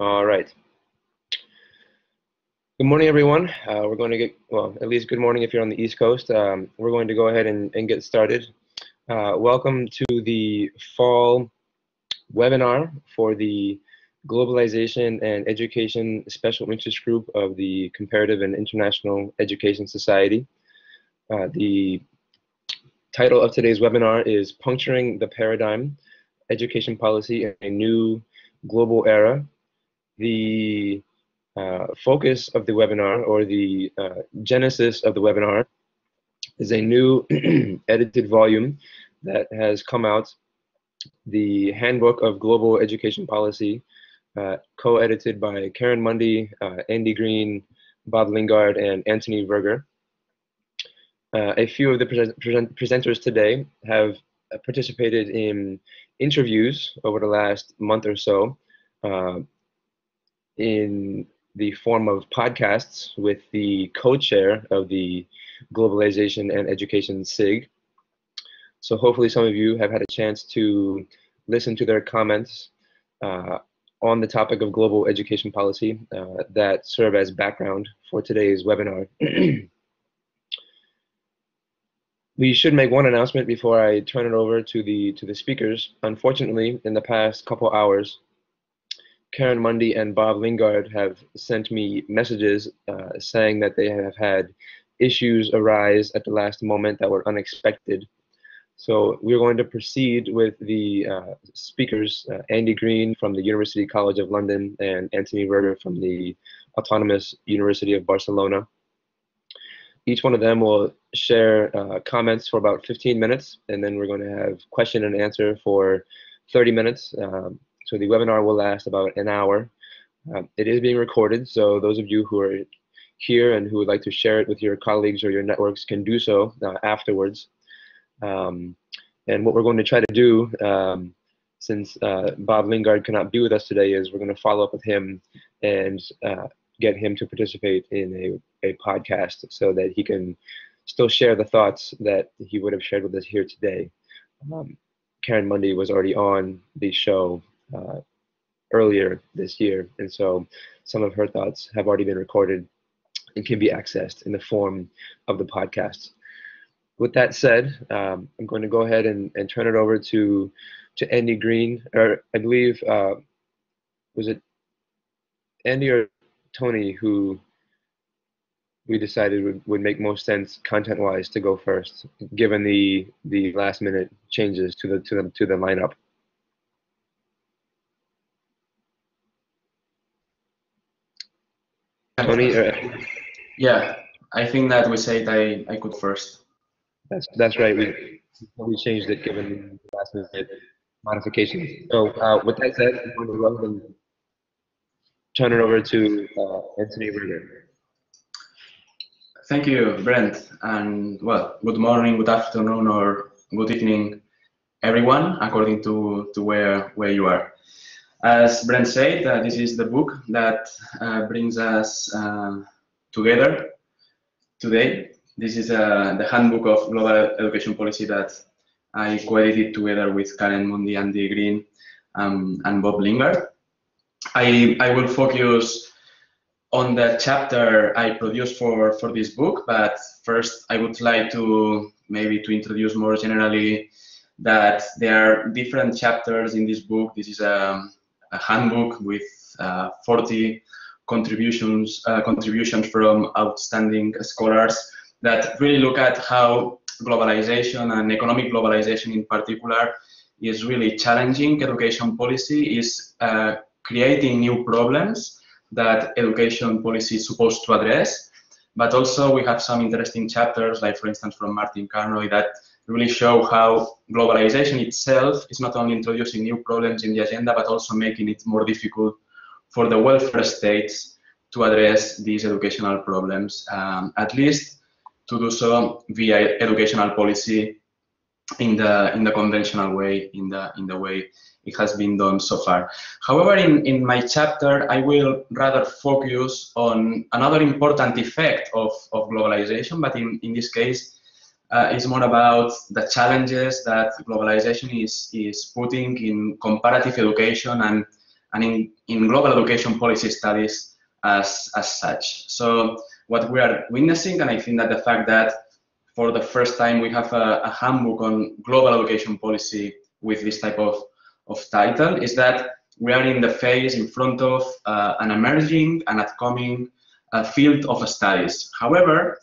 All right. Good morning, everyone. We're going to get, well, at least good morning if you're on the East Coast. We're going to go ahead and get started. Welcome to the fall webinar for the Globalization and Education Special Interest Group of the Comparative and International Education Society. The title of today's webinar is Puncturing the Paradigm, Education Policy in a New Global Era. The focus of the webinar, or the genesis of the webinar, is a new edited volume that has come out, the Handbook of Global Education Policy, co-edited by Karen Mundy, Andy Green, Bob Lingard, and Anthony Verger. A few of the presenters today have participated in interviews over the last month or so in the form of podcasts with the co-chair of the Globalization and Education SIG. So hopefully some of you have had a chance to listen to their comments on the topic of global education policy that serve as background for today's webinar. We should make one announcement before I turn it over to the speakers. Unfortunately, in the past couple hours, Karen Mundy and Bob Lingard have sent me messages saying that they have had issues arise at the last moment that were unexpected. So we're going to proceed with the speakers, Andy Green from the University College of London and Anthony Verger from the Autonomous University of Barcelona. Each one of them will share comments for about 15 minutes, and then we're going to have question and answer for 30 minutes. So the webinar will last about an hour. It is being recorded, so those of you who are here and who would like to share it with your colleagues or your networks can do so afterwards. And what we're going to try to do, since Bob Lingard cannot be with us today, is we're going to follow up with him and get him to participate in a podcast so that he can still share the thoughts that he would have shared with us here today. Karen Mundy was already on the show earlier this year, and so some of her thoughts have already been recorded and can be accessed in the form of the podcast. With that said, I'm going to go ahead and turn it over to Andy Green, or I believe, was it Andy or Tony who we decided would make most sense content-wise to go first, given the last-minute changes to the lineup. Tony? Yeah, I think that we said I could first. That's right. We changed it given the last-minute modifications. So with that said, I'm going to go ahead and turn it over to Anthony Verger. Thank you, Brent, and well, good morning, good afternoon, or good evening, everyone, according to where you are. As Brent said, this is the book that brings us together today. This is the Handbook of Global Education Policy that I co-edited together with Karen Mundy, Andy Green, and Bob Lingard. I will focus on the chapter I produced for this book, but first I would like to introduce more generally that there are different chapters in this book. This is a handbook with 40 contributions from outstanding scholars that really look at how globalization and economic globalization in particular is really challenging education policy, is creating new problems that education policy is supposed to address. But also we have some interesting chapters, like for instance from Martin Carnoy, that really show how globalization itself is not only introducing new problems in the agenda, but also making it more difficult for the welfare states to address these educational problems, at least to do so via educational policy in the conventional way, in the way it has been done so far. However, in my chapter, I will rather focus on another important effect of globalization, but in this case, it's more about the challenges that globalization is putting in comparative education and in global education policy studies as such. So what we are witnessing, and I think that the fact that for the first time we have a handbook on global education policy with this type of title, is that we are in the phase in front of an emerging and upcoming field of studies. However,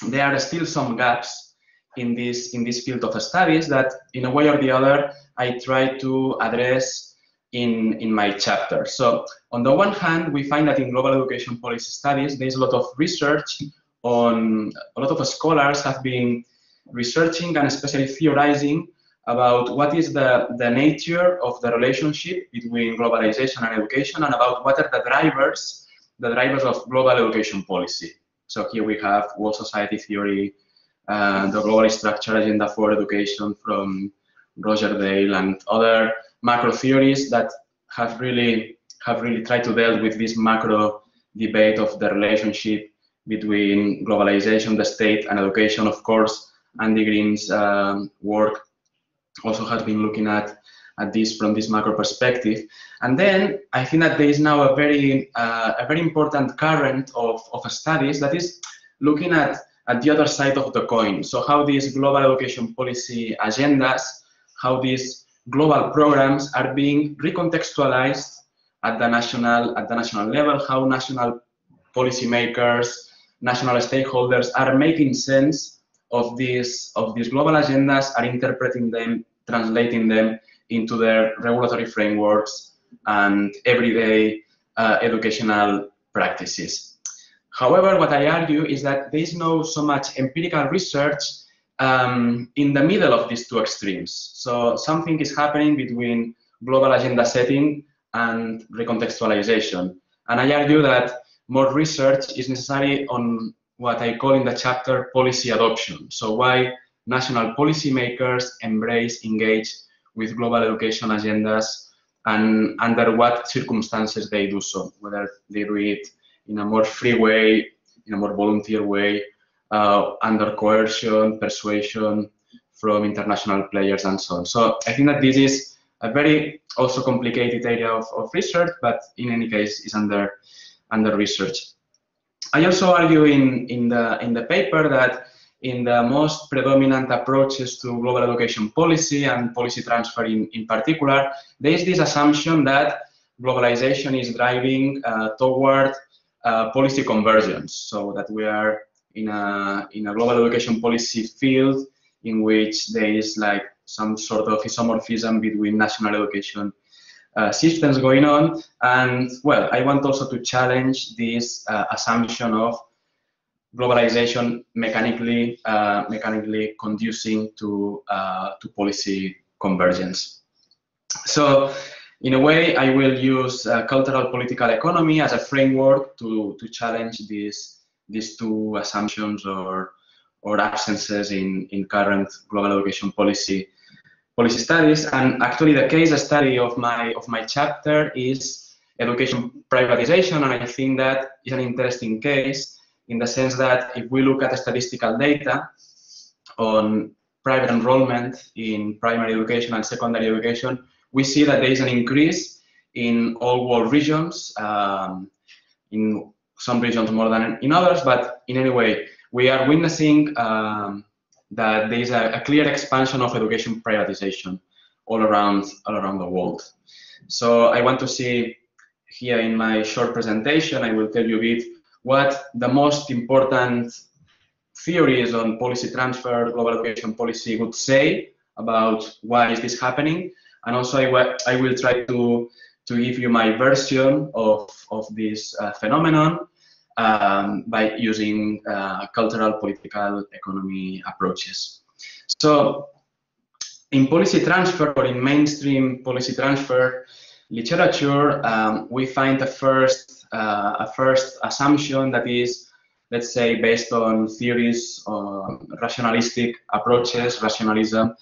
there are still some gaps in this field of studies that, in a way or the other, I try to address in my chapter. So on the one hand, we find that in global education policy studies, there's a lot of research on, a lot of scholars have been researching and especially theorizing about what is the nature of the relationship between globalization and education, and about what are the drivers of global education policy. So here we have world society theory, the global structure agenda for education from Roger Dale, and other macro theories that have really tried to deal with this macro debate of the relationship between globalization, the state, and education. Of course, Andy Green's work also has been looking at this from this macro perspective. And then I think that there is now a very important current of studies that is looking at the other side of the coin. So how these global education policy agendas, how these global programs are being recontextualized at the national level, how national policymakers, national stakeholders are making sense of these global agendas, are interpreting them, translating them into their regulatory frameworks and everyday educational practices. However, what I argue is that there is no so much empirical research in the middle of these two extremes. So something is happening between global agenda setting and recontextualization. And I argue that more research is necessary on what I call in the chapter policy adoption. So why national policymakers engage with global education agendas, and under what circumstances they do so, whether they do it in a more free way, in a more volunteer way, under coercion, persuasion from international players, and so on. So I think that this is a very also complicated area of research, but in any case is under research. I also argue in the paper that in the most predominant approaches to global education policy and policy transfer in particular, there is this assumption that globalization is driving toward policy convergence, so that we are in a global education policy field in which there is like some sort of isomorphism between national education systems going on. And well, I want also to challenge this assumption of globalization mechanically conducing to policy convergence. So in a way, I will use cultural political economy as a framework to challenge these two assumptions or absences in current global education policy studies. And actually, the case study of my chapter is education privatization, and I think that is an interesting case in the sense that if we look at the statistical data on private enrollment in primary education and secondary education, we see that there is an increase in all world regions, in some regions more than in others, but in any way, we are witnessing that there is a clear expansion of education privatization all around the world. So I want to see here in my short presentation, I will tell you a bit what the most important theories on policy transfer, global education policy would say about why is this happening, and also I will try to give you my version of this phenomenon by using cultural political economy approaches. So in policy transfer, or in mainstream policy transfer literature, we find a first assumption that is, let's say, based on theories on rationalistic approaches, rationalism,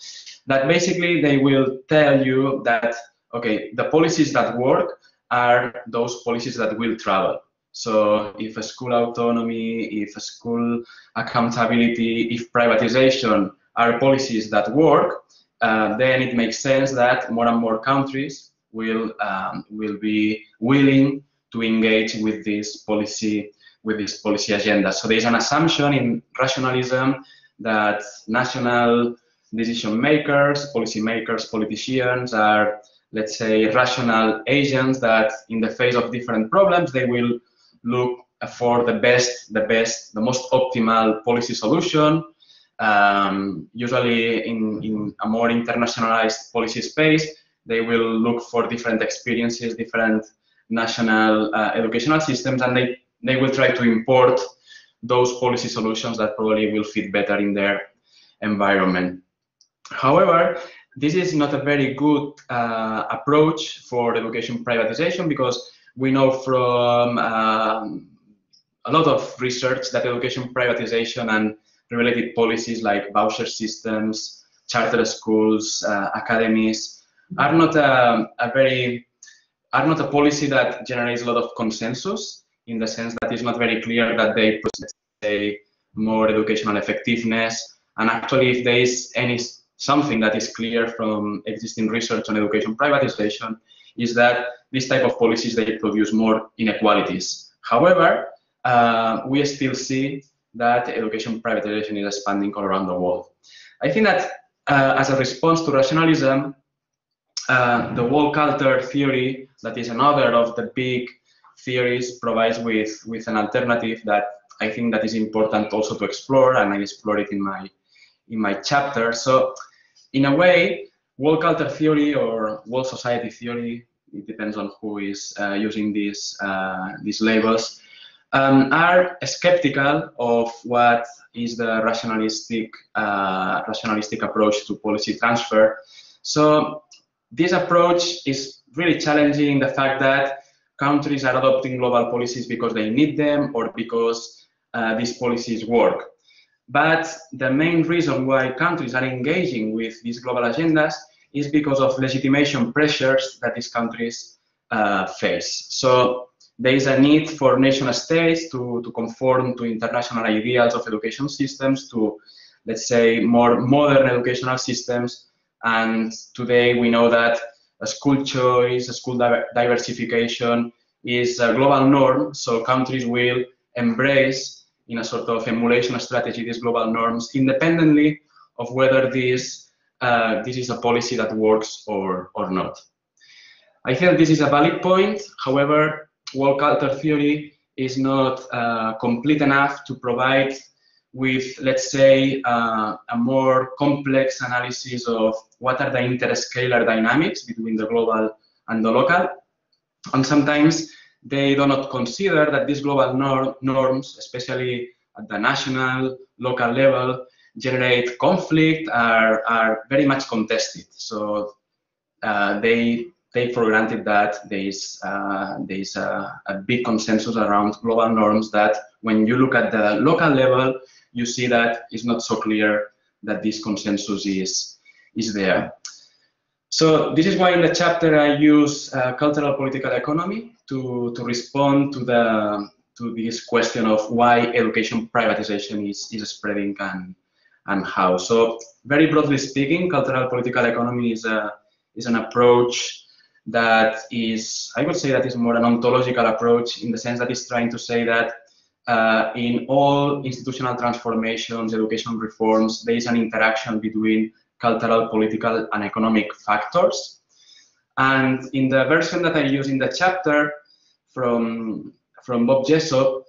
that basically they will tell you that, okay, the policies that work are those policies that will travel. So if a school autonomy, if a school accountability, if privatization are policies that work, then it makes sense that more and more countries will be willing to engage with this policy agenda. So there is an assumption in rationalism that national decision makers, policy makers, politicians are, let's say, rational agents that in the face of different problems, they will look for the most optimal policy solution. Usually in a more internationalized policy space, they will look for different experiences, different national educational systems, and they will try to import those policy solutions that probably will fit better in their environment. However, this is not a very good approach for education privatization, because we know from a lot of research that education privatization and related policies like voucher systems, charter schools, academies are not a policy that generates a lot of consensus, in the sense that it's not very clear that they say more educational effectiveness. And actually, if there is something that is clear from existing research on education privatization, is that this type of policies, they produce more inequalities. However, we still see that education privatization is expanding all around the world. I think that as a response to rationalism, the world culture theory, that is another of the big theories, provides with an alternative that I think that is important also to explore, and I explore it in my chapter. So in a way, world culture theory or world society theory, it depends on who is using these labels, are skeptical of what is the rationalistic approach to policy transfer. So this approach is really challenging the fact that countries are adopting global policies because they need them or because these policies work. But the main reason why countries are engaging with these global agendas is because of legitimation pressures that these countries face. So there is a need for nation states to conform to international ideals of education systems, to, let's say, more modern educational systems. And today we know that a school choice, a school diversification is a global norm, so countries will embrace, in a sort of emulation strategy, these global norms, independently of whether this is a policy that works or not. I think this is a valid point. However, world culture theory is not complete enough to provide with, let's say, a more complex analysis of what are the interscalar dynamics between the global and the local. And sometimes they do not consider that these global norms, especially at the national, local level, generate conflict, are very much contested. So they take for granted that there is a big consensus around global norms, that when you look at the local level, you see that it's not so clear that this consensus is there. So this is why in the chapter I use cultural political economy to respond to this question of why education privatization is spreading and how. So very broadly speaking, cultural political economy is an approach that is, I would say, that is more an ontological approach, in the sense that it's trying to say that in all institutional transformations, education reforms, there is an interaction between cultural, political, and economic factors. And in the version that I use in the chapter from Bob Jessop,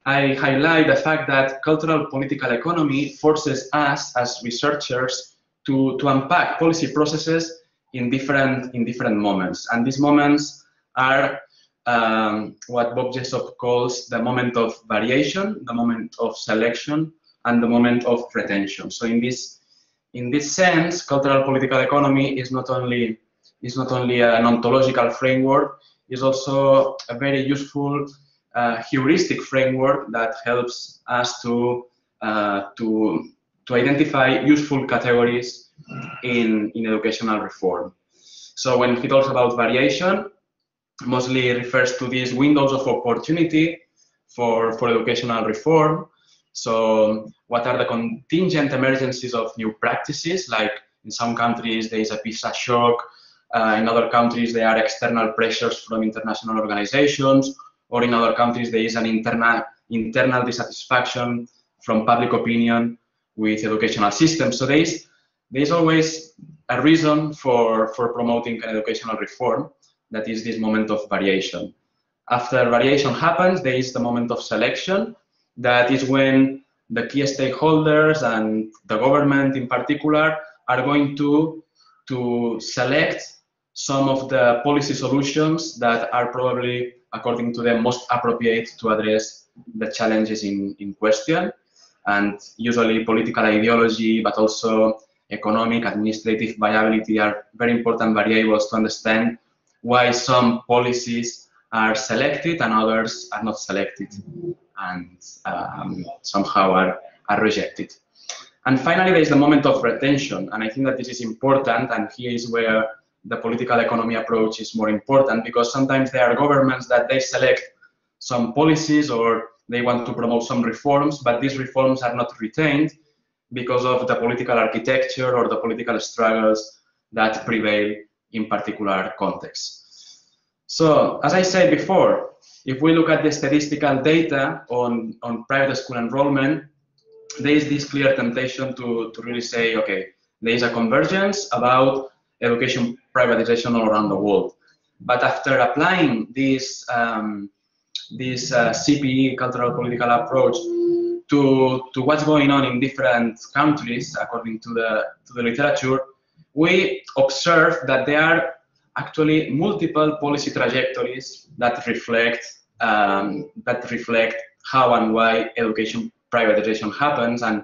I highlight the fact that cultural political economy forces us as researchers to unpack policy processes in different moments. And these moments are what Bob Jessop calls the moment of variation, the moment of selection, and the moment of retention. So in this sense, cultural political economy is not only an ontological framework, is also a very useful heuristic framework that helps us to identify useful categories in educational reform. So when he talks about variation, mostly refers to these windows of opportunity for educational reform. So what are the contingent emergencies of new practices? Like in some countries, there is a visa shock In other countries, there are external pressures from international organizations, or in other countries, there is an internal dissatisfaction from public opinion with educational systems. So there is always a reason for promoting an educational reform, that is this moment of variation. After variation happens, there is the moment of selection. That is when the key stakeholders and the government in particular are going to select some of the policy solutions that are probably, according to them, most appropriate to address the challenges in question. And usually political ideology, but also economic, administrative viability are very important variables to understand why some policies are selected and others are not selected and somehow are rejected. And finally, there is the moment of retention. And I think that this is important, and here is where the political economy approach is more important, because sometimes there are governments that they select some policies or they want to promote some reforms, but these reforms are not retained because of the political architecture or the political struggles that prevail in particular contexts. So, as I said before, if we look at the statistical data on private school enrollment, there is this clear temptation to really say, okay, there is a convergence about education privatization all around the world. But after applying this CPE, cultural political approach, to what's going on in different countries, according to the literature, we observe that there are actually multiple policy trajectories that reflect how and why education privatization happens. And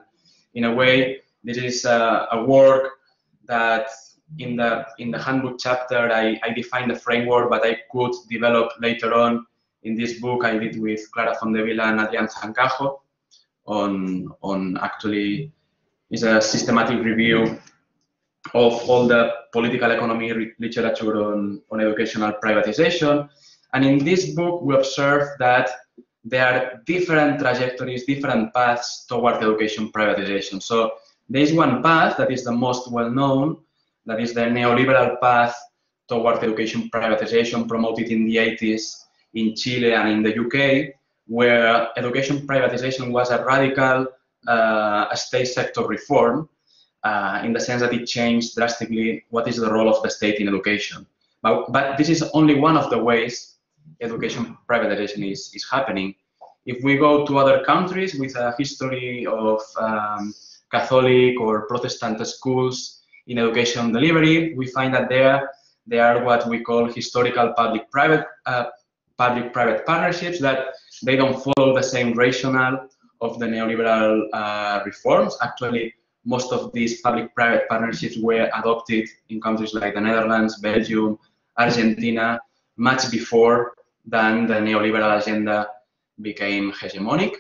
in a way, this is a work that in the handbook chapter I defined the framework, but I could develop later on in this book I did with Clara Fondevila and Adrián Zancajo on actually is a systematic review of all the political economy literature on educational privatization. And in this book, we observe that there are different trajectories, different paths toward education privatization. So there is one path that is the most well-known, that is the neoliberal path toward education privatization promoted in the 80s in Chile and in the UK, where education privatization was a radical state sector reform in the sense that it changed drastically what is the role of the state in education. But this is only one of the ways education privatization is happening. If we go to other countries with a history of Catholic or Protestant schools in education delivery, we find that they are what we call historical public-private partnerships, that they don't follow the same rationale of the neoliberal reforms. Actually, most of these public-private partnerships were adopted in countries like the Netherlands, Belgium, Argentina, much before than the neoliberal agenda became hegemonic.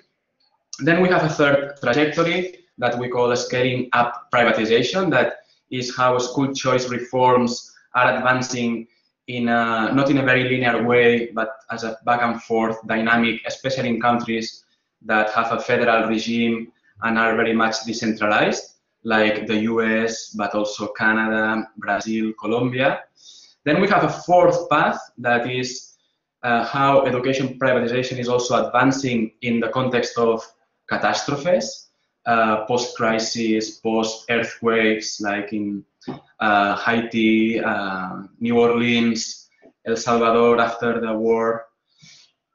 Then we have a third trajectory that we call scaling up privatization. That is how school choice reforms are advancing in not in a very linear way, but as a back and forth dynamic, especially in countries that have a federal regime and are very much decentralized, like the US, but also Canada, Brazil, Colombia. Then we have a fourth path that is how education privatization is also advancing in the context of catastrophes, post-crisis, post-earthquakes, like in Haiti, New Orleans, El Salvador after the war,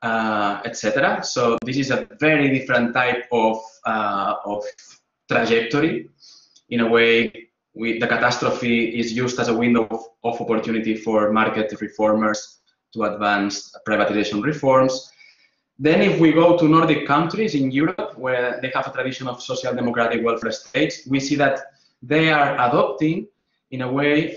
etc. So this is a very different type of trajectory. In a way, the catastrophe is used as a window of opportunity for market reformers to advance privatization reforms. Then if we go to Nordic countries in Europe, where they have a tradition of social democratic welfare states, we see that they are adopting, in a way,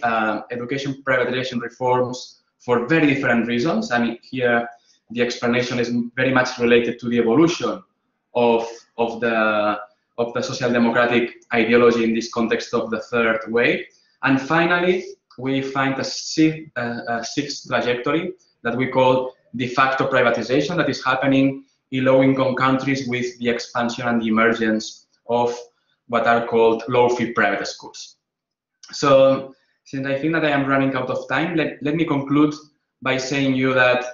education privatization reforms for very different reasons. And here, the explanation is very much related to the evolution of the social democratic ideology in this context of the third wave. And finally, we find a sixth trajectory that we call de facto privatization, that is happening in low-income countries with the expansion and the emergence of what are called low-fee private schools. So since I think that I am running out of time, let me conclude by saying you that,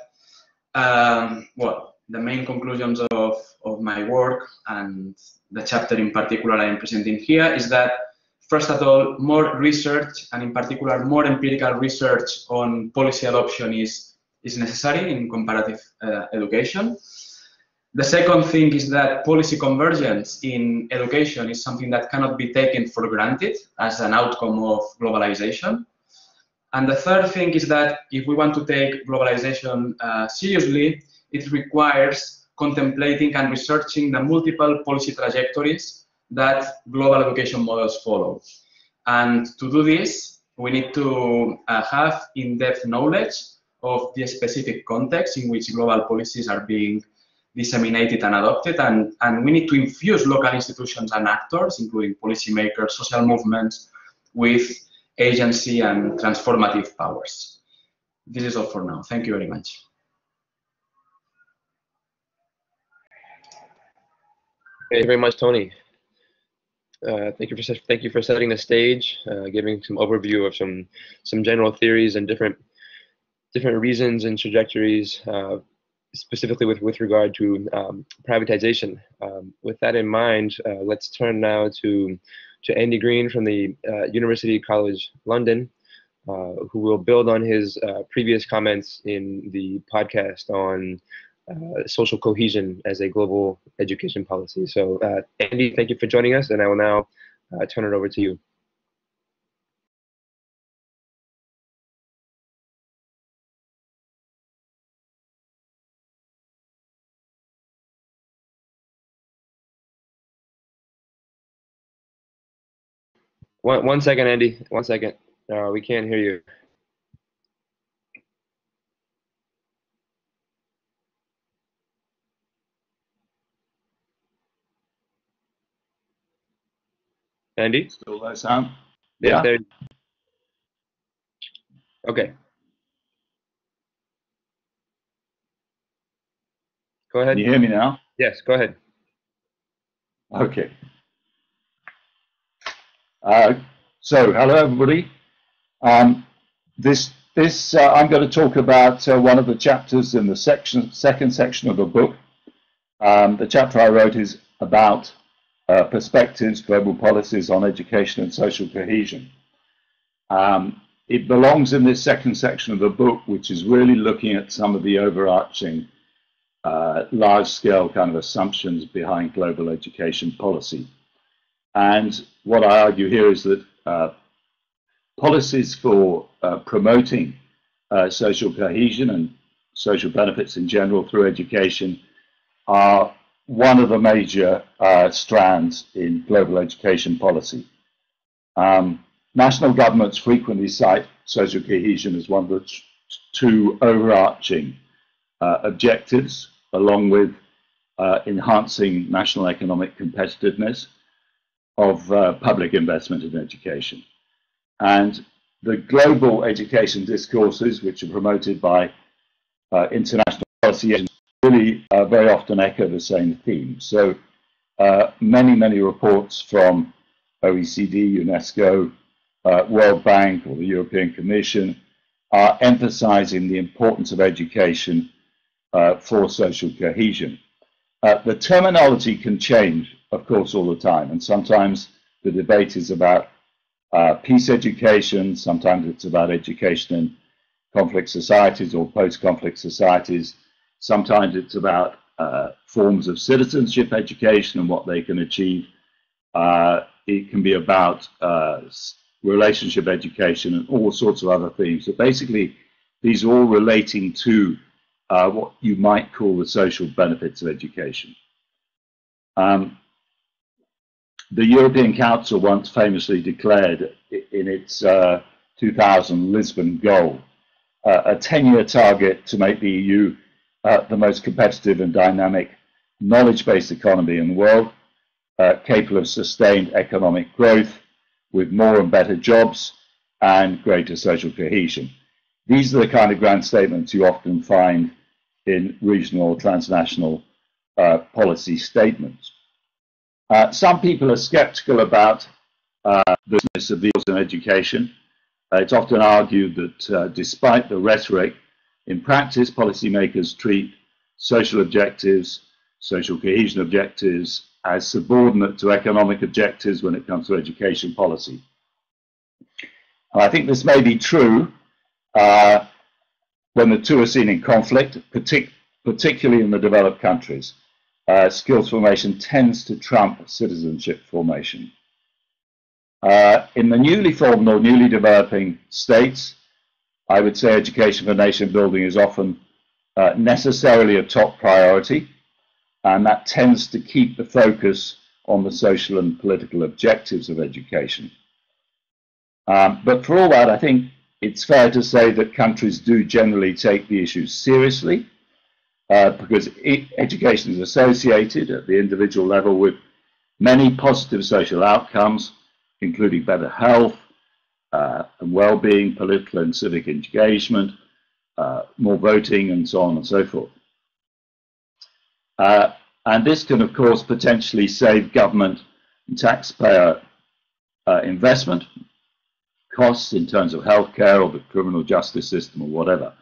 well, the main conclusions of my work and the chapter in particular I am presenting here is that, first of all, more research, and in particular more empirical research on policy adoption is necessary in comparative education. The second thing is that policy convergence in education is something that cannot be taken for granted as an outcome of globalization. And the third thing is that if we want to take globalization seriously, it requires contemplating and researching the multiple policy trajectories that global education models follow. And to do this, we need to have in-depth knowledge of the specific context in which global policies are being disseminated and adopted, and we need to infuse local institutions and actors, including policymakers, social movements, with agency and transformative powers. This is all for now. Thank you very much. Thank you very much, Tony. Thank you for setting the stage, giving some overview of some general theories and different reasons and trajectories, specifically with regard to privatization. With that in mind, let's turn now to Andy Green from the University College London, who will build on his previous comments in the podcast on social cohesion as a global education policy. So Andy, thank you for joining us, and I will now turn it over to you. One second, Andy. 1 second. We can't hear you. Andy? Still there, Sam? Yeah. There. Okay. Go ahead. Can you hear me now? Yes, go ahead. Okay. So, hello everybody. I'm going to talk about one of the chapters in the second section of the book. The chapter I wrote is about perspectives, global policies on education and social cohesion. It belongs in this second section of the book, which is really looking at some of the overarching large-scale kind of assumptions behind global education policy. And what I argue here is that policies for promoting social cohesion and social benefits in general through education are one of the major strands in global education policy. National governments frequently cite social cohesion as one of the two overarching objectives, along with enhancing national economic competitiveness of public investment in education. And the global education discourses, which are promoted by international policy agents, really very often echo the same theme. So many reports from OECD, UNESCO, World Bank, or the European Commission are emphasizing the importance of education for social cohesion. The terminology can change, of course, all the time, and sometimes the debate is about peace education, sometimes it's about education in conflict societies or post-conflict societies, sometimes it's about forms of citizenship education and what they can achieve. It can be about relationship education and all sorts of other themes. So basically, these are all relating to what you might call the social benefits of education. The European Council once famously declared in its 2000 Lisbon goal a 10-year target to make the EU the most competitive and dynamic knowledge-based economy in the world, capable of sustained economic growth with more and better jobs and greater social cohesion. These are the kind of grand statements you often find in regional or transnational policy statements. Some people are skeptical about the business of deals in education. It's often argued that despite the rhetoric, in practice, policymakers treat social objectives, social cohesion objectives, as subordinate to economic objectives when it comes to education policy. And I think this may be true when the two are seen in conflict, particularly in the developed countries. Skills formation tends to trump citizenship formation. In the newly formed or newly developing states, I would say education for nation building is often necessarily a top priority, and that tends to keep the focus on the social and political objectives of education. But for all that, I think it's fair to say that countries do generally take the issues seriously, because education is associated at the individual level with many positive social outcomes, including better health and well-being, political and civic engagement, more voting, and so on and so forth. And this can, of course, potentially save government and taxpayer investment costs in terms of healthcare or the criminal justice system or whatever.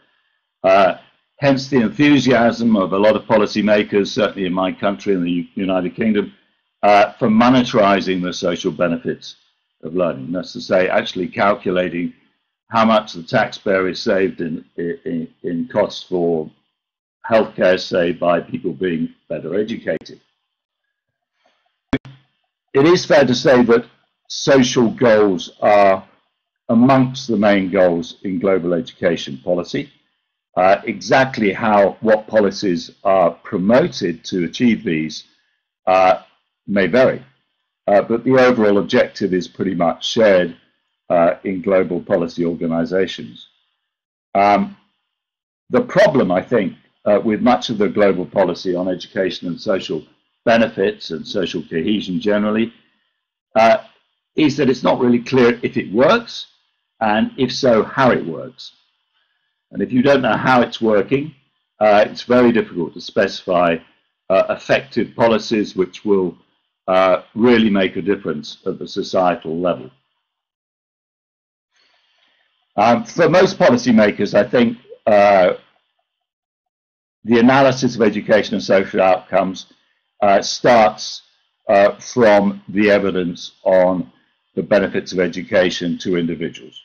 Hence the enthusiasm of a lot of policymakers, certainly in my country, in the United Kingdom, for monetarizing the social benefits of learning. That's to say, actually calculating how much the taxpayer is saved in costs for healthcare, say, by people being better educated. It is fair to say that social goals are amongst the main goals in global education policy. Exactly what policies are promoted to achieve these may vary, but the overall objective is pretty much shared in global policy organizations. The problem, I think, with much of the global policy on education and social benefits and social cohesion generally, is that it's not really clear if it works, and if so, how it works. And if you don't know how it's working, it's very difficult to specify effective policies which will really make a difference at the societal level. For most policymakers, I think the analysis of education and social outcomes starts from the evidence on the benefits of education to individuals.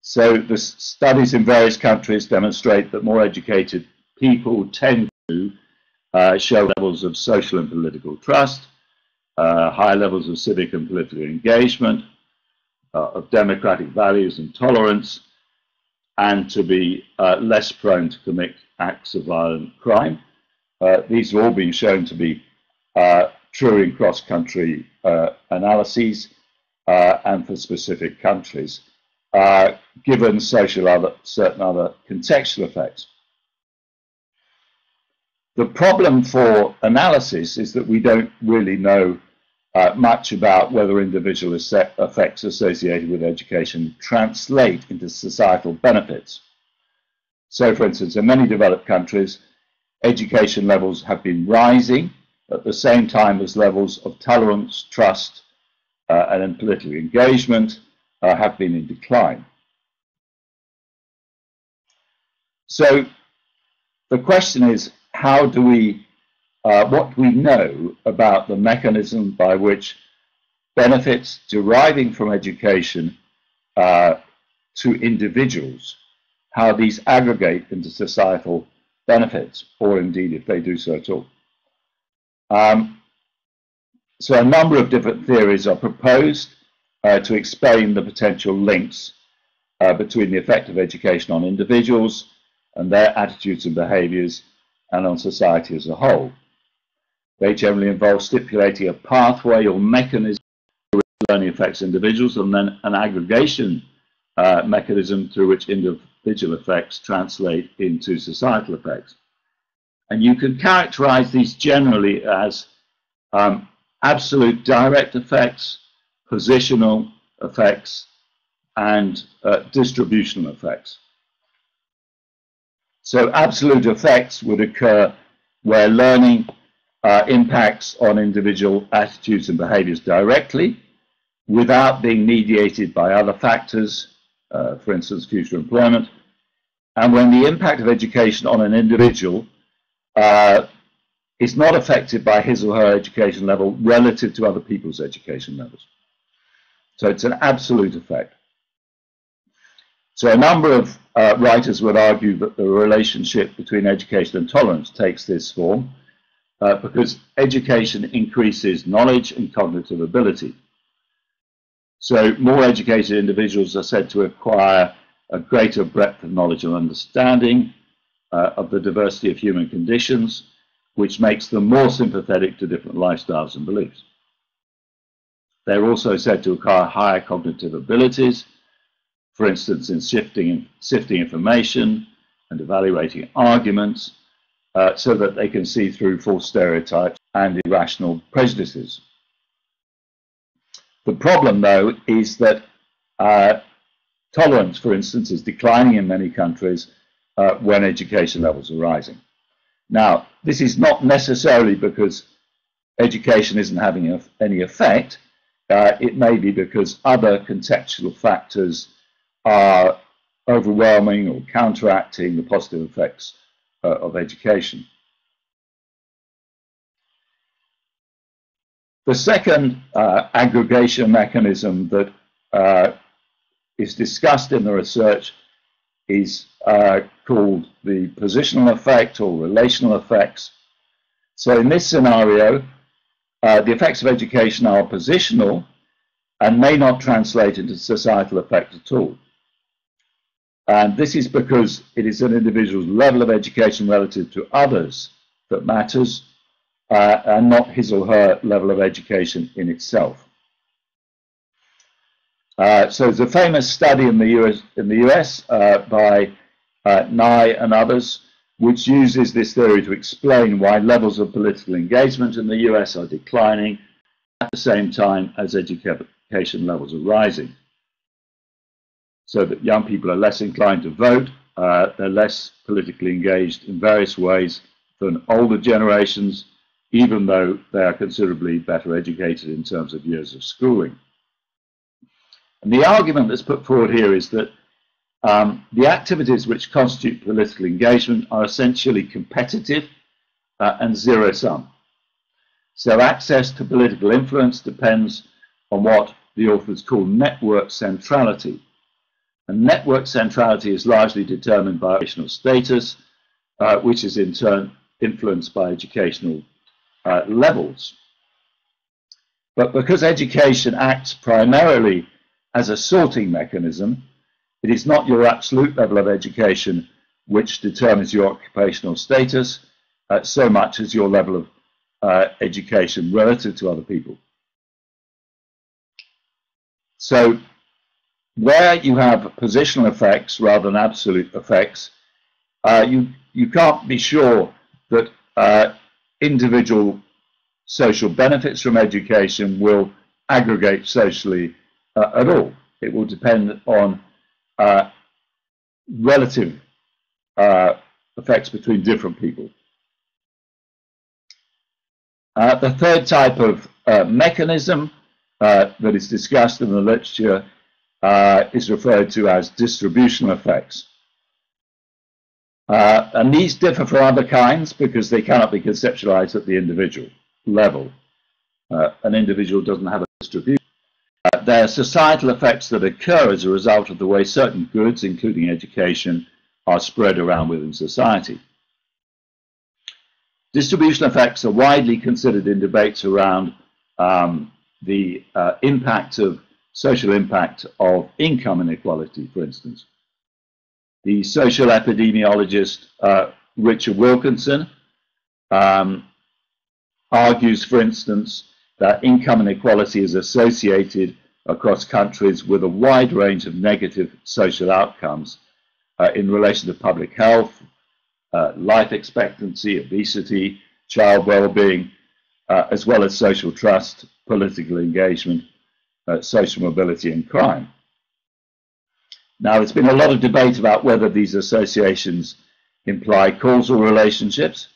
So the studies in various countries demonstrate that more educated people tend to show levels of social and political trust, higher levels of civic and political engagement, of democratic values and tolerance, and to be less prone to commit acts of violent crime. These have all been shown to be true in cross-country analyses and for specific countries, given certain other contextual effects. The problem for analysis is that we don't really know much about whether individual effects associated with education translate into societal benefits. So, for instance, in many developed countries, education levels have been rising at the same time as levels of tolerance, trust, and in political engagement have been in decline. So the question is, how do we, what do we know about the mechanism by which benefits deriving from education to individuals, how these aggregate into societal benefits, or indeed if they do so at all. So a number of different theories are proposed to explain the potential links between the effect of education on individuals and their attitudes and behaviors and on society as a whole. They generally involve stipulating a pathway or mechanism through which learning affects individuals, and then an aggregation mechanism through which individual effects translate into societal effects. And you can characterize these generally as absolute direct effects, positional effects, and distributional effects. So absolute effects would occur where learning impacts on individual attitudes and behaviors directly, without being mediated by other factors, for instance, future employment, and when the impact of education on an individual is not affected by his or her education level relative to other people's education levels. So it's an absolute effect. So a number of writers would argue that the relationship between education and tolerance takes this form because education increases knowledge and cognitive ability. So more educated individuals are said to acquire a greater breadth of knowledge and understanding of the diversity of human conditions, which makes them more sympathetic to different lifestyles and beliefs. They're also said to acquire higher cognitive abilities, for instance, in sifting information and evaluating arguments, so that they can see through false stereotypes and irrational prejudices. The problem, though, is that tolerance, for instance, is declining in many countries when education levels are rising. Now, this is not necessarily because education isn't having any effect. It may be because other contextual factors are overwhelming or counteracting the positive effects of education. The second aggregation mechanism that is discussed in the research is called the positional effect or relational effects. So in this scenario, the effects of education are positional and may not translate into societal effect at all. And this is because it is an individual's level of education relative to others that matters, and not his or her level of education in itself. So there's a famous study in the US by Nye and others, which uses this theory to explain why levels of political engagement in the US are declining at the same time as education levels are rising. So that young people are less inclined to vote, they're less politically engaged in various ways than older generations, even though they are considerably better educated in terms of years of schooling. And the argument that's put forward here is that the activities which constitute political engagement are essentially competitive and zero-sum. So access to political influence depends on what the authors call network centrality. And network centrality is largely determined by educational status, which is in turn influenced by educational levels. But because education acts primarily as a sorting mechanism, it is not your absolute level of education which determines your occupational status so much as your level of education relative to other people. So where you have positional effects rather than absolute effects, you can't be sure that individual social benefits from education will aggregate socially at all. It will depend on relative effects between different people. The third type of mechanism that is discussed in the literature is referred to as distributional effects. And these differ from other kinds because they cannot be conceptualized at the individual level. An individual doesn't have a distribution. There are societal effects that occur as a result of the way certain goods, including education, are spread around within society. Distributional effects are widely considered in debates around the social impact of income inequality, for instance. The social epidemiologist Richard Wilkinson argues, for instance, that income inequality is associated across countries with a wide range of negative social outcomes in relation to public health, life expectancy, obesity, child well-being, as well as social trust, political engagement, social mobility and crime. Now, there's been a lot of debate about whether these associations imply causal relationships,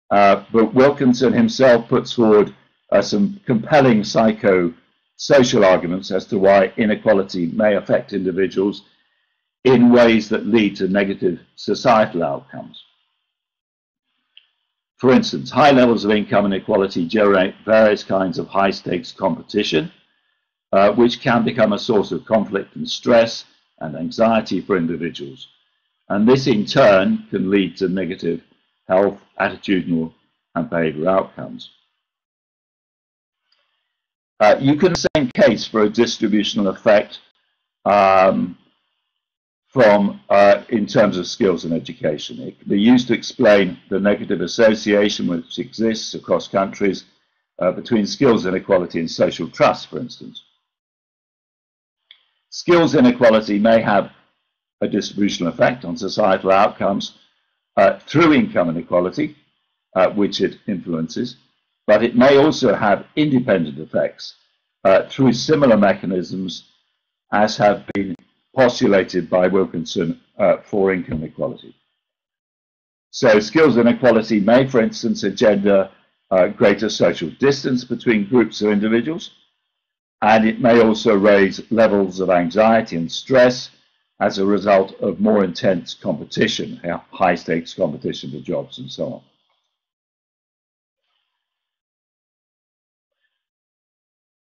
but Wilkinson himself puts forward some compelling psychodynamic social arguments as to why inequality may affect individuals in ways that lead to negative societal outcomes. For instance, high levels of income inequality generate various kinds of high-stakes competition, which can become a source of conflict and stress and anxiety for individuals. And this in turn can lead to negative health, attitudinal, and behavioral outcomes. You can make the same case for a distributional effect in terms of skills and education. It can be used to explain the negative association which exists across countries between skills inequality and social trust, for instance. Skills inequality may have a distributional effect on societal outcomes through income inequality, which it influences, but it may also have independent effects through similar mechanisms as have been postulated by Wilkinson for income equality. So skills inequality may, for instance, engender greater social distance between groups of individuals, and it may also raise levels of anxiety and stress as a result of more intense competition, high-stakes competition for jobs and so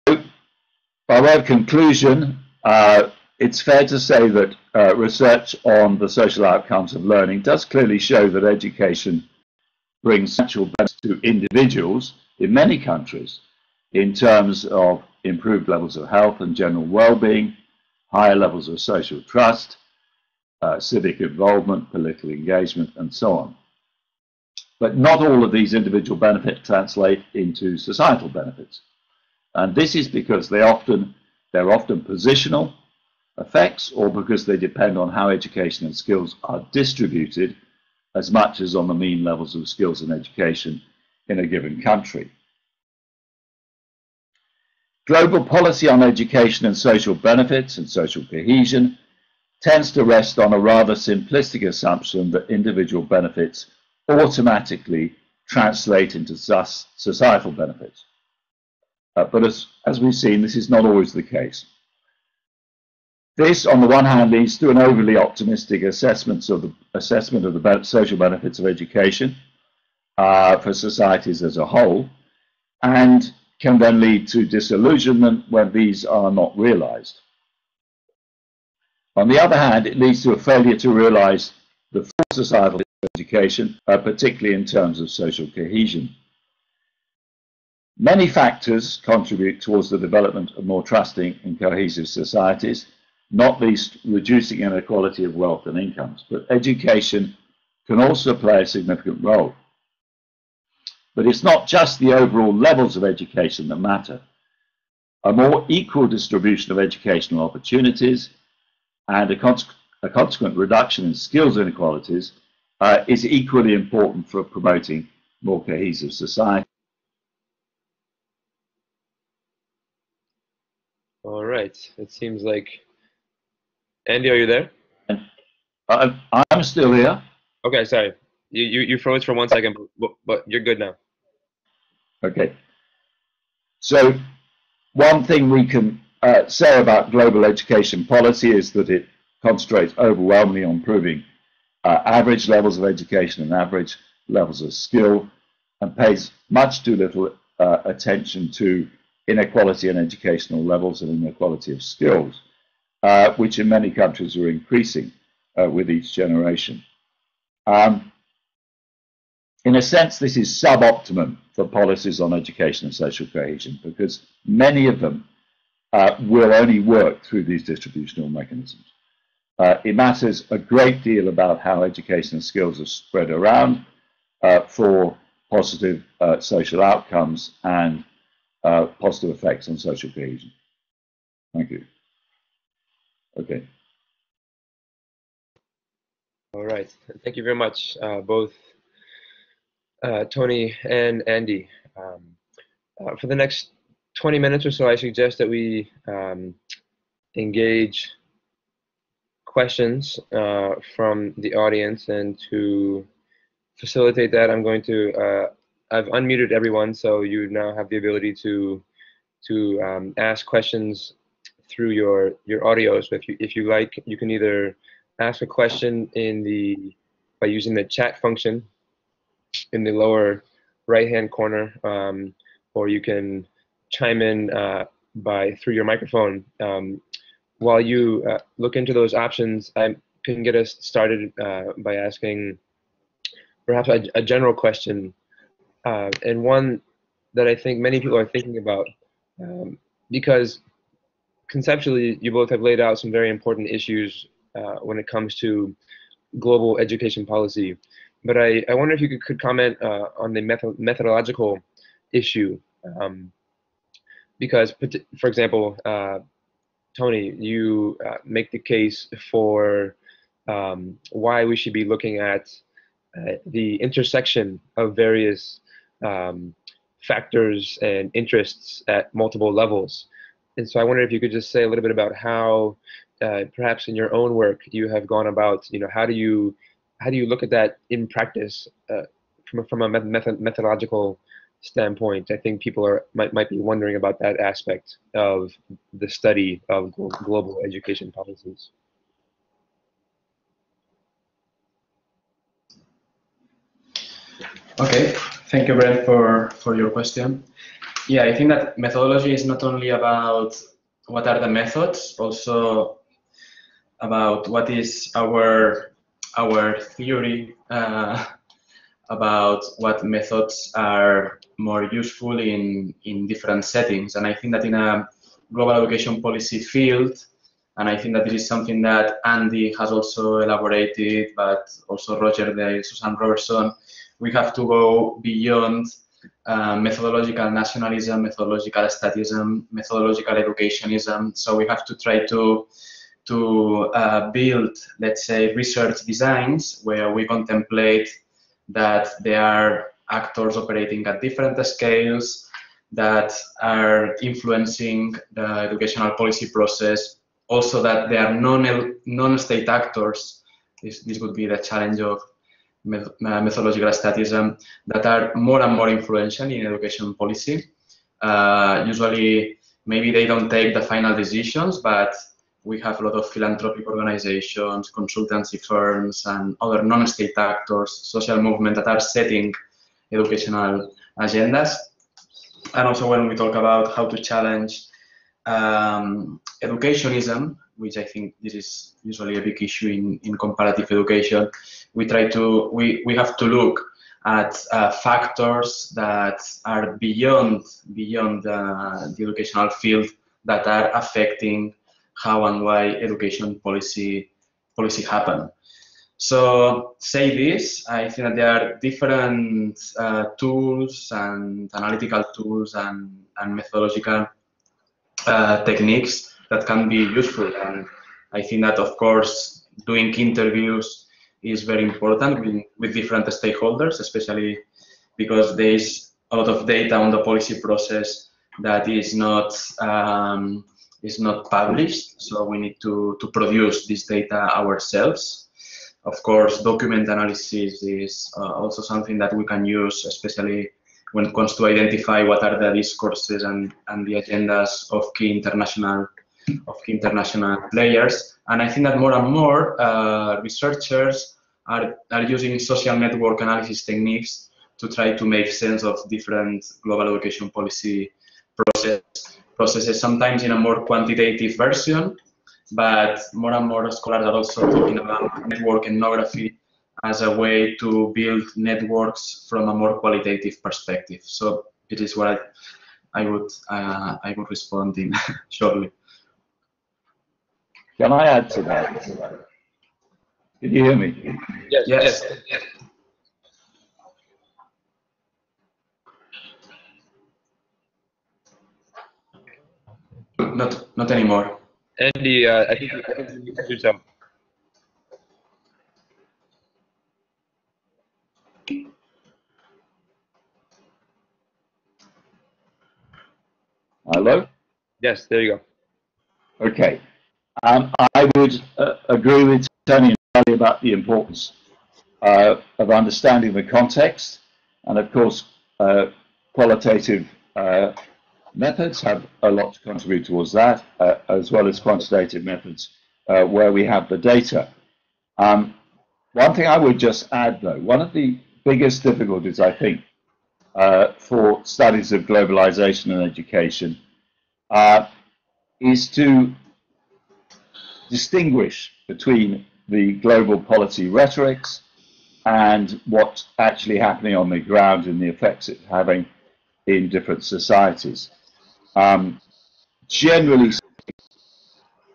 on. By way of conclusion, it's fair to say that research on the social outcomes of learning does clearly show that education brings actual benefits to individuals in many countries in terms of improved levels of health and general well-being, higher levels of social trust, civic involvement, political engagement, and so on. But not all of these individual benefits translate into societal benefits. And this is because they're often positional effects, or because they depend on how education and skills are distributed as much as on the mean levels of skills and education in a given country. Global policy on education and social benefits and social cohesion tends to rest on a rather simplistic assumption that individual benefits automatically translate into societal benefits. But as we've seen, this is not always the case. This, on the one hand, leads to an overly optimistic assessment of the social benefits of education for societies as a whole, and can then lead to disillusionment when these are not realized. On the other hand, it leads to a failure to realize the full societal education, particularly in terms of social cohesion. Many factors contribute towards the development of more trusting and cohesive societies, not least reducing inequality of wealth and incomes, but education can also play a significant role. But it's not just the overall levels of education that matter. A more equal distribution of educational opportunities and a consequent reduction in skills inequalities is equally important for promoting more cohesive society. All right. It seems like Andy, are you there? I'm still here. Okay, sorry. You froze for 1 second, but you're good now. Okay. So one thing we can say about global education policy is that it concentrates overwhelmingly on improving average levels of education and average levels of skill, and pays much too little attention to inequality in educational levels and inequality of skills, which in many countries are increasing with each generation. In a sense, this is suboptimum for policies on education and social cohesion, because many of them will only work through these distributional mechanisms. It matters a great deal about how education and skills are spread around for positive social outcomes and positive effects on social cohesion. Thank you. Okay. All right. Thank you very much, both Tony and Andy. For the next 20 minutes or so, I suggest that we engage questions from the audience, and to facilitate that, I'm going to I've unmuted everyone, so you now have the ability to ask questions through your audio. So if you like, you can either ask a question by using the chat function in the lower right-hand corner, or you can chime in through your microphone. While you look into those options, I can get us started by asking perhaps a general question, and one that I think many people are thinking about, because conceptually you both have laid out some very important issues when it comes to global education policy. But I wonder if you could comment on the methodological issue, because, for example, Tony, you make the case for why we should be looking at the intersection of various factors and interests at multiple levels. And so I wonder if you could just say a little bit about how, perhaps in your own work, you have gone about, how do you look at that in practice from a methodological standpoint? I think people might be wondering about that aspect of the study of global education policies. Okay, thank you, Brent, for your question. Yeah, I think that methodology is not only about what are the methods, also about what is our theory about what methods are more useful in different settings. And I think that in a global education policy field, and I think that this is something that Andy has also elaborated, but also Roger Day, Susan Robertson, we have to go beyond methodological nationalism, methodological statism, methodological educationism. So we have to try to build, let's say, research designs where we contemplate that there are actors operating at different scales that are influencing the educational policy process. Also that there are non-state actors, this would be the challenge of methodological statism, that are more and more influential in education policy. Usually, maybe they don't take the final decisions, but we have a lot of philanthropic organizations, consultancy firms, and other non-state actors, social movement that are setting educational agendas. And also when we talk about how to challenge educationism, which I think this is usually a big issue in comparative education, we have to look at factors that are beyond the educational field that are affecting how and why education policy happen. So say this, I think that there are different tools and analytical tools and methodological techniques that can be useful. And I think that, of course, doing interviews is very important with different stakeholders, especially because there is a lot of data on the policy process that is not published. So we need to produce this data ourselves. Of course, document analysis is also something that we can use, especially when it comes to identify what are the discourses and the agendas of key international players. And I think that more and more researchers are using social network analysis techniques to try to make sense of different global education policy processes, sometimes in a more quantitative version, but more and more scholars are also talking about network ethnography as a way to build networks from a more qualitative perspective. So it is what I would respond in shortly. Can I add to that? Can you hear me? Yes. Not anymore. Andy, I think you can do so. Hello? Yes, there you go. Okay. I would agree with Tony entirely about the importance of understanding the context and, of course, qualitative Methods have a lot to contribute towards that, as well as quantitative methods where we have the data. One thing I would just add, though, one of the biggest difficulties, I think, for studies of globalization and education is to distinguish between the global policy rhetorics and what's actually happening on the ground and the effects it's having in different societies. Generally,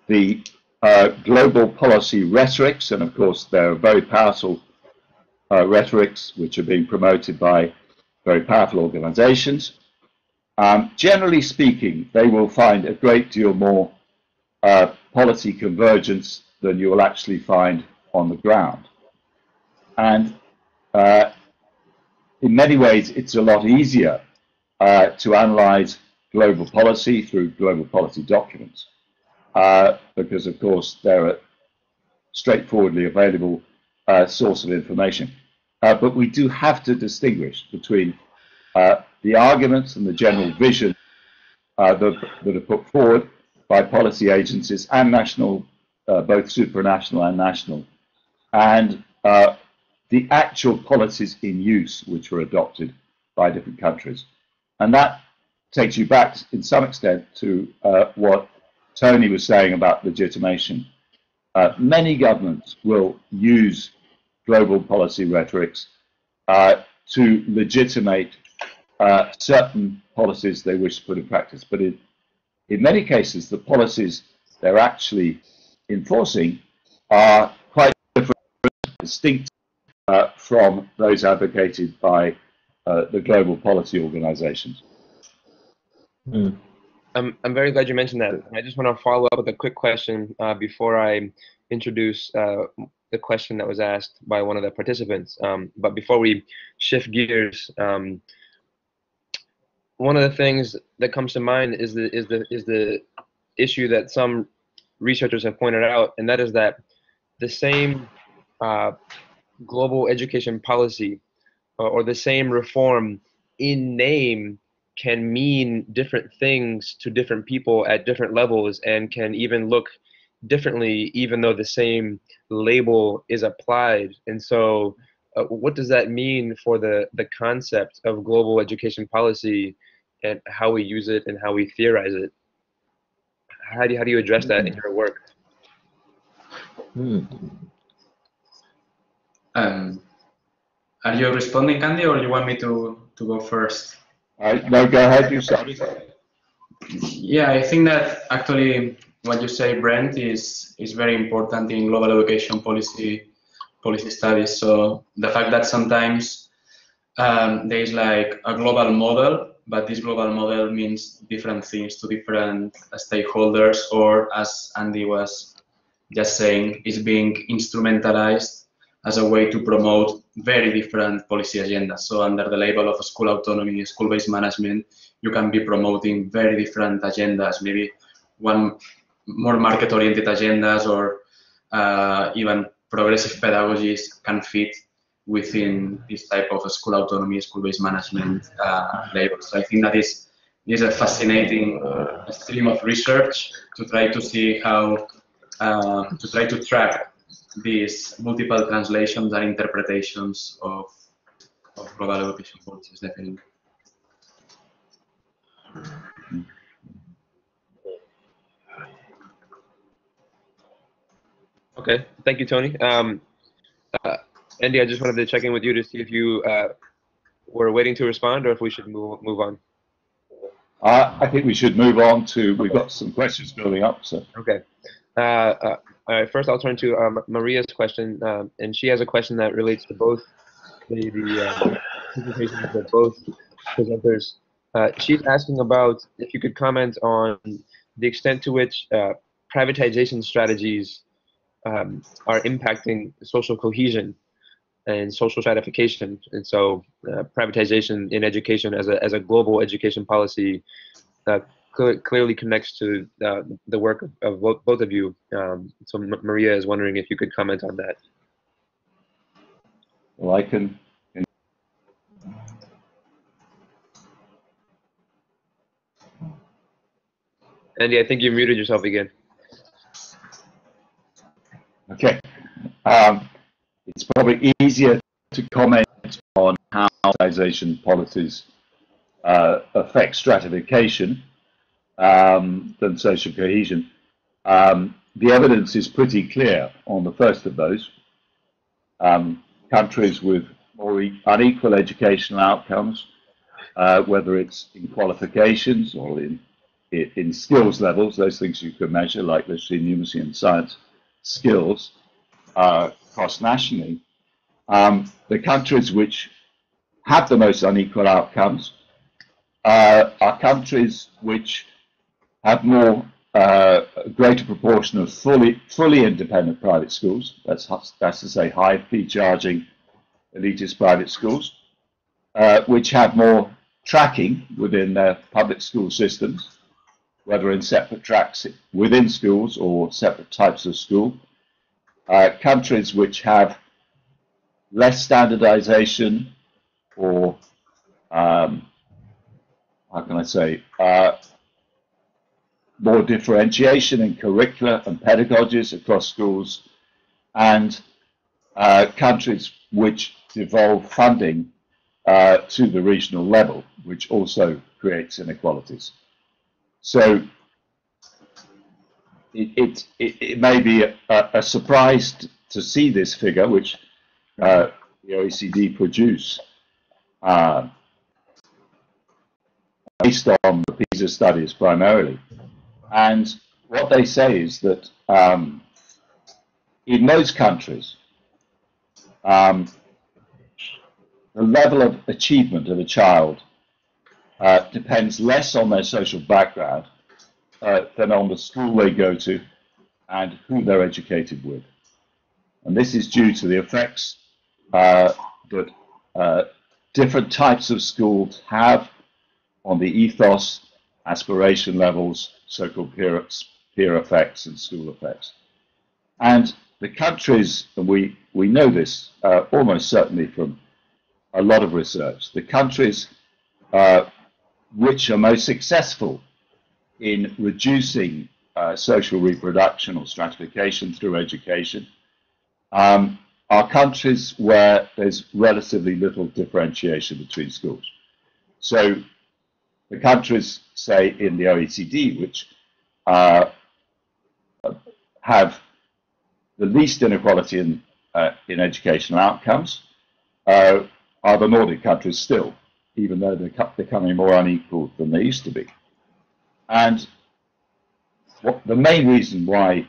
the global policy rhetorics, and of course there are very powerful rhetorics which are being promoted by very powerful organizations. Generally speaking, they will find a great deal more policy convergence than you will actually find on the ground. And in many ways, it's a lot easier to analyze global policy through global policy documents because, of course, they're a straightforwardly available source of information. But we do have to distinguish between the arguments and the general vision that are put forward by policy agencies and national, both supranational and national, and the actual policies in use which were adopted by different countries. And that takes you back, in some extent, to what Tony was saying about legitimation. Many governments will use global policy rhetorics to legitimate certain policies they wish to put in practice. But in many cases, the policies they're actually enforcing are quite different, distinct from those advocated by the global policy organizations. I'm very glad you mentioned that. I just want to follow up with a quick question before I introduce the question that was asked by one of the participants. But before we shift gears, one of the things that comes to mind is the issue that some researchers have pointed out, and that is that the same global education policy or the same reform in name can mean different things to different people at different levels and can even look differently even though the same label is applied. And so what does that mean for the concept of global education policy and how we use it and how we theorize it? How do you address that in your work? Are you responding, Candy, or you want me to go first? No, go ahead, you start. Yeah, I think that actually what you say, Brent, is very important in global education policy studies. So the fact that sometimes there is like a global model, but this global model means different things to different stakeholders, or as Andy was just saying, is being instrumentalized as a way to promote very different policy agendas. So under the label of school autonomy, school-based management, you can be promoting very different agendas, maybe one more market-oriented agendas, or even progressive pedagogies can fit within this type of school autonomy, school-based management label. So I think that is a fascinating stream of research to try to see how, to try to track these multiple translations and interpretations of global education policies, definitely. Okay, thank you, Tony. Andy, I just wanted to check in with you to see if you were waiting to respond or if we should move on. I think we should move on to, we've got some questions building up. So. Okay. All right, first I'll turn to Maria's question, and she has a question that relates to both the presentations of both presenters. She's asking about if you could comment on the extent to which privatization strategies are impacting social cohesion and social stratification. And so privatization in education as a global education policy clearly connects to the work of both of you. So Maria is wondering if you could comment on that. Well, I can. Andy, I think you muted yourself again. Okay. It's probably easier to comment on how privatization policies affect stratification than social cohesion. The evidence is pretty clear on the first of those. Countries with more unequal educational outcomes, whether it's in qualifications or in skills levels, those things you can measure, like literacy, numeracy, and science skills, cross-nationally, the countries which have the most unequal outcomes are countries which have more a greater proportion of fully independent private schools. That's to say, high fee charging elitist private schools, which have more tracking within their public school systems, whether in separate tracks within schools or separate types of school. Countries which have less standardization or, how can I say, more differentiation in curricula and pedagogies across schools, and countries which devolve funding to the regional level, which also creates inequalities. So it may be a surprise to see this figure, which the OECD produce based on the PISA studies primarily. And what they say is that in most countries, the level of achievement of a child depends less on their social background than on the school they go to and who they're educated with. And this is due to the effects that different types of schools have on the ethos, aspiration levels, so-called peer effects and school effects. And the countries, and we know this almost certainly from a lot of research, the countries which are most successful in reducing social reproduction or stratification through education are countries where there's relatively little differentiation between schools. So the countries, say, in the OECD, which have the least inequality in educational outcomes, are the Nordic countries still, even though they're becoming more unequal than they used to be. And the main reason why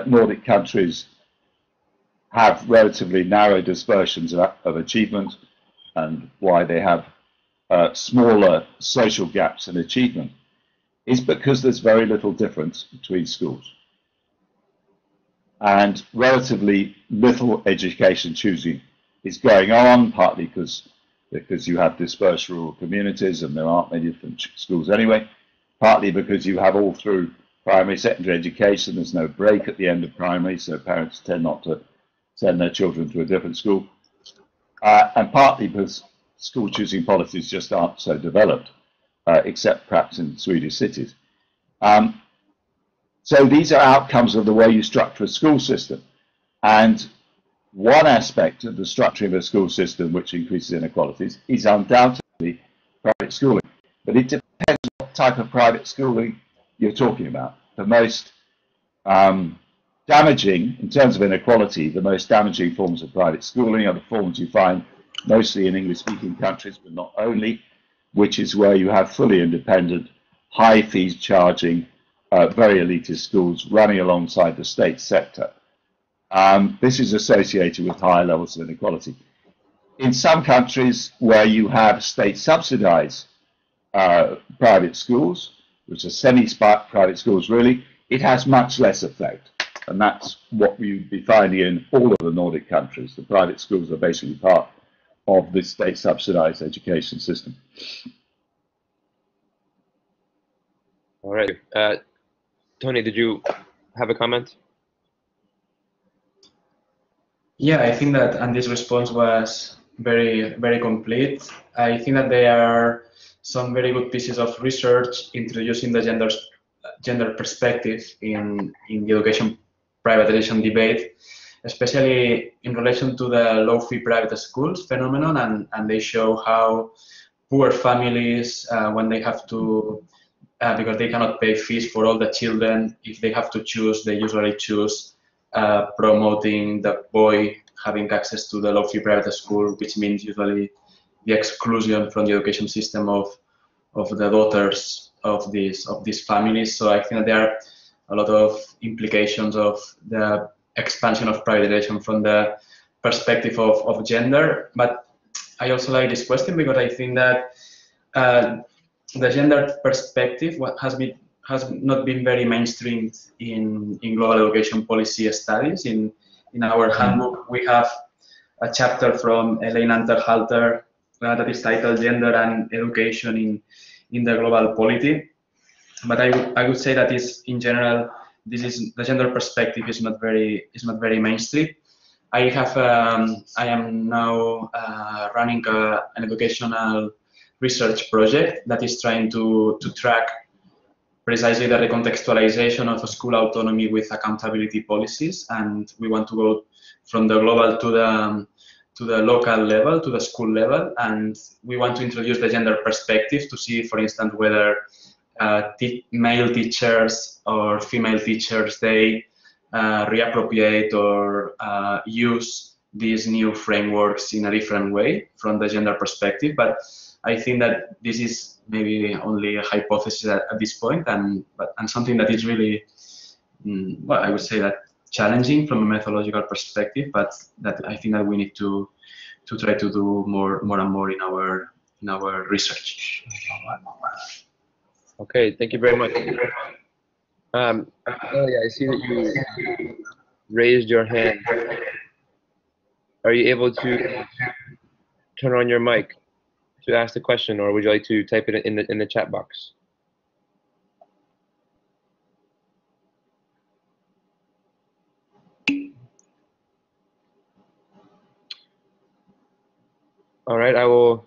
Nordic countries have relatively narrow dispersions of achievement and why they have smaller social gaps in achievement is because there's very little difference between schools and relatively little education choosing is going on, partly because you have dispersed rural communities and there aren't many different schools anyway, partly because you have all through primary, secondary education, there's no break at the end of primary, so parents tend not to send their children to a different school, and partly because school choosing policies just aren't so developed, except perhaps in Swedish cities. So these are outcomes of the way you structure a school system. And one aspect of the structuring of a school system which increases inequalities is undoubtedly private schooling. But it depends what type of private schooling you're talking about. The most damaging, in terms of inequality, the most damaging forms of private schooling are the forms you find mostly in English-speaking countries, but not only, which is where you have fully independent, high fees charging, very elitist schools running alongside the state sector. This is associated with higher levels of inequality. In some countries where you have state-subsidized private schools, which are semi-private schools really, it has much less effect. And that's what you'd be finding in all of the Nordic countries. The private schools are basically part of the state-subsidized education system. All right. Tony, did you have a comment? Yeah, I think that Andy's response was very, very complete. I think that there are some very good pieces of research introducing the gender perspective in the education privatization debate, especially in relation to the low-fee private schools phenomenon, and they show how poor families, when they have to, because they cannot pay fees for all the children, if they have to choose, they usually choose promoting the boy having access to the low-fee private school, which means usually the exclusion from the education system of the daughters of these families. So I think that there are a lot of implications of the expansion of privatization from the perspective of gender. But I also like this question because I think that the gender perspective has not been very mainstreamed in global education policy studies. In our handbook, we have a chapter from Elaine Anterhalter that is titled Gender and Education in the Global Polity. But I would say that is, in general, the gender perspective is not very mainstream. I am now running an educational research project that is trying to track precisely the recontextualization of school autonomy with accountability policies, and we want to go from the global to the local level, to the school level, and we want to introduce the gender perspective to see, for instance, whether male teachers or female teachers, they reappropriate or use these new frameworks in a different way from the gender perspective. But I think that this is maybe only a hypothesis at this point, and something that is really, well, I would say that challenging from a methodological perspective, but that I think that we need to try to do more and more in our research. Okay, thank you very much. Ellie, I see that you raised your hand. Are you able to turn on your mic to ask the question, or would you like to type it in the chat box? All right, I will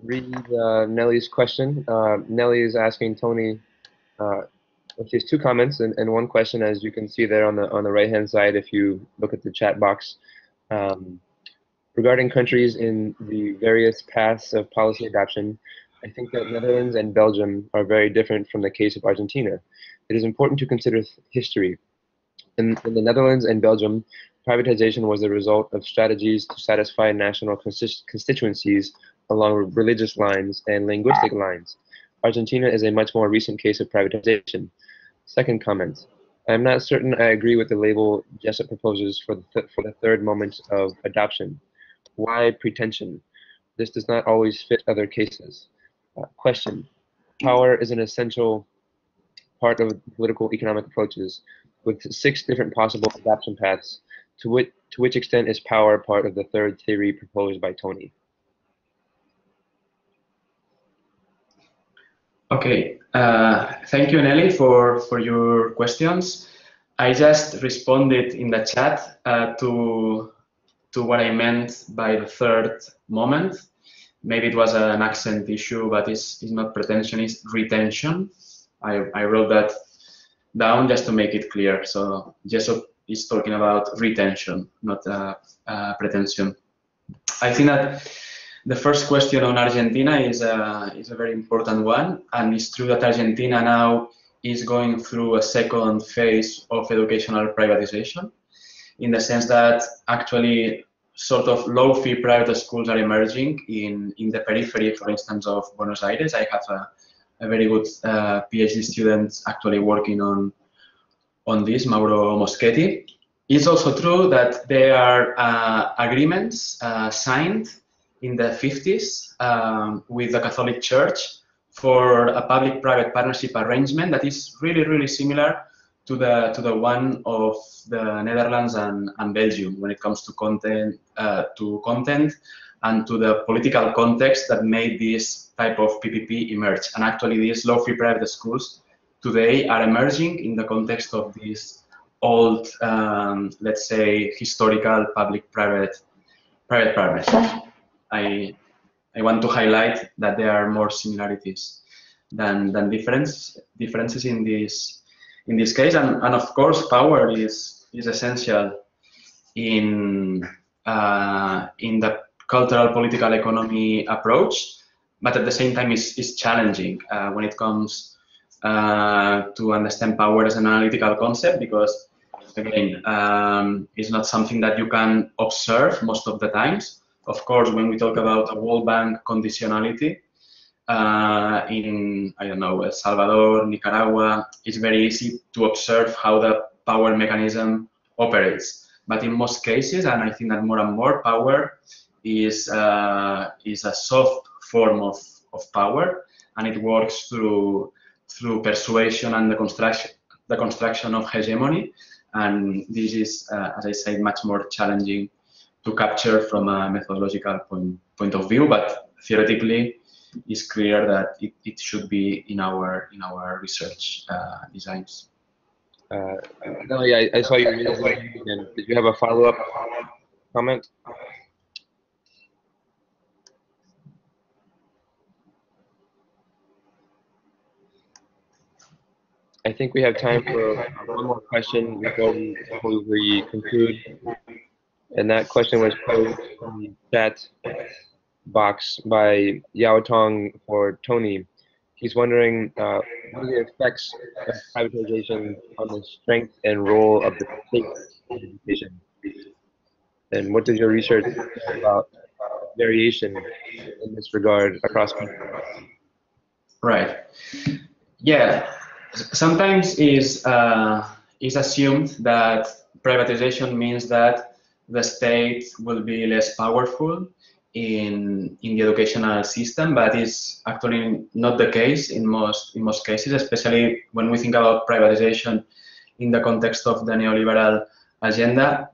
read Nellie's question. Nellie is asking Tony. She has two comments and one question, as you can see there on the right-hand side if you look at the chat box. Regarding countries in the various paths of policy adoption, I think that Netherlands and Belgium are very different from the case of Argentina. It is important to consider history. In the Netherlands and Belgium, privatization was the result of strategies to satisfy national constituencies along religious lines and linguistic lines. Argentina is a much more recent case of privatization. Second comment. I am not certain I agree with the label Jessup proposes for the third moment of adoption. Why pretension? This does not always fit other cases. Question. Power is an essential part of political economic approaches, with 6 different possible adoption paths. To which extent is power part of the third theory proposed by Tony? Okay, thank you, Nelly, for your questions. I just responded in the chat to what I meant by the third moment. Maybe it was an accent issue, but it's not pretension, it's retention. I wrote that down just to make it clear. So Jessup is talking about retention, not pretension. I think that the first question on Argentina is a very important one, and it's true that Argentina now is going through a second phase of educational privatization, in the sense that actually sort of low-fee private schools are emerging in the periphery, for instance, of Buenos Aires. I have a very good PhD student actually working on this, Mauro Moschetti. It's also true that there are agreements signed in the 50s with the Catholic Church for a public-private partnership arrangement that is really, really similar to the one of the Netherlands and Belgium when it comes to content and to the political context that made this type of PPP emerge. And actually, these low-fee private schools today are emerging in the context of these old, let's say, historical public-private partnerships. I want to highlight that there are more similarities than differences in this case. And of course, power is essential in the cultural political economy approach, but at the same time is challenging when it comes to understand power as an analytical concept, because again, it's not something that you can observe most of the times. Of course, when we talk about a World Bank conditionality in, I don't know, El Salvador, Nicaragua, it's very easy to observe how the power mechanism operates. But in most cases, and I think that more and more, power is a soft form of power, and it works through persuasion and the construction of hegemony. And this is, as I said, much more challenging to capture from a methodological point of view, but theoretically, it's clear that it should be in our research designs. Nelly, I saw you raising, and did you have a follow-up comment? I think we have time for one more question before we conclude. And that question was posed in the chat box by Yao Tong for Tony. He's wondering what are the effects of privatization on the strength and role of the state in education? And what does your research say about variation in this regard across countries? Right. Yeah. Sometimes is assumed that privatization means that the state will be less powerful in the educational system, but is actually not the case in most cases, especially when we think about privatization in the context of the neoliberal agenda.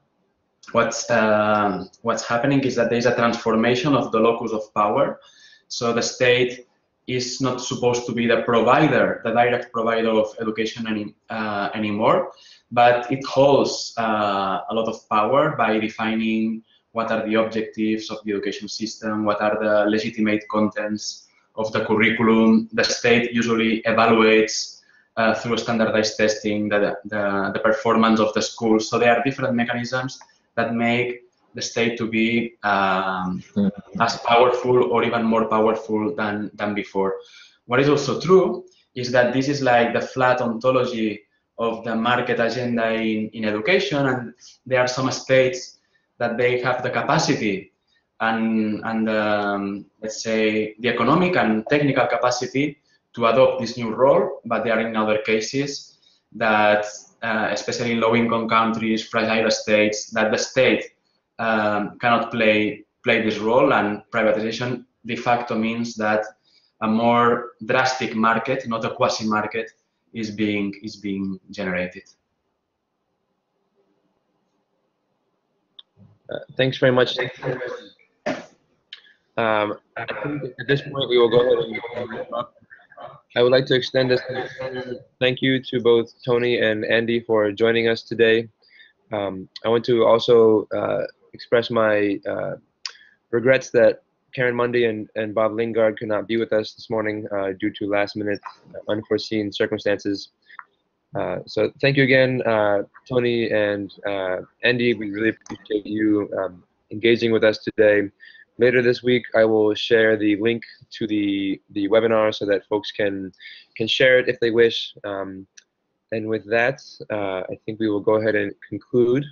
What's happening is that there is a transformation of the locus of power. So the state is not supposed to be the provider, the direct provider of education anymore, but it holds a lot of power by defining what are the objectives of the education system, what are the legitimate contents of the curriculum. The state usually evaluates through standardized testing the performance of the school. So there are different mechanisms that make the state to be as powerful or even more powerful than before. What is also true is that this is like the flat ontology of the market agenda in education, and there are some states that they have the capacity and let's say the economic and technical capacity to adopt this new role, but there are in other cases that, especially in low-income countries, fragile states, that the state cannot play this role, and privatization de facto means that a more drastic market, not a quasi-market, is being generated. Thanks very much. I think at this point we will go ahead and wrap up. I would like to extend this thank you to both Tony and Andy for joining us today. I want to also express my regrets that Karen Mundy and Bob Lingard could not be with us this morning due to last-minute unforeseen circumstances. So thank you again, Tony and Andy. We really appreciate you engaging with us today. Later this week, I will share the link to the webinar so that folks can share it if they wish. And with that, I think we will go ahead and conclude.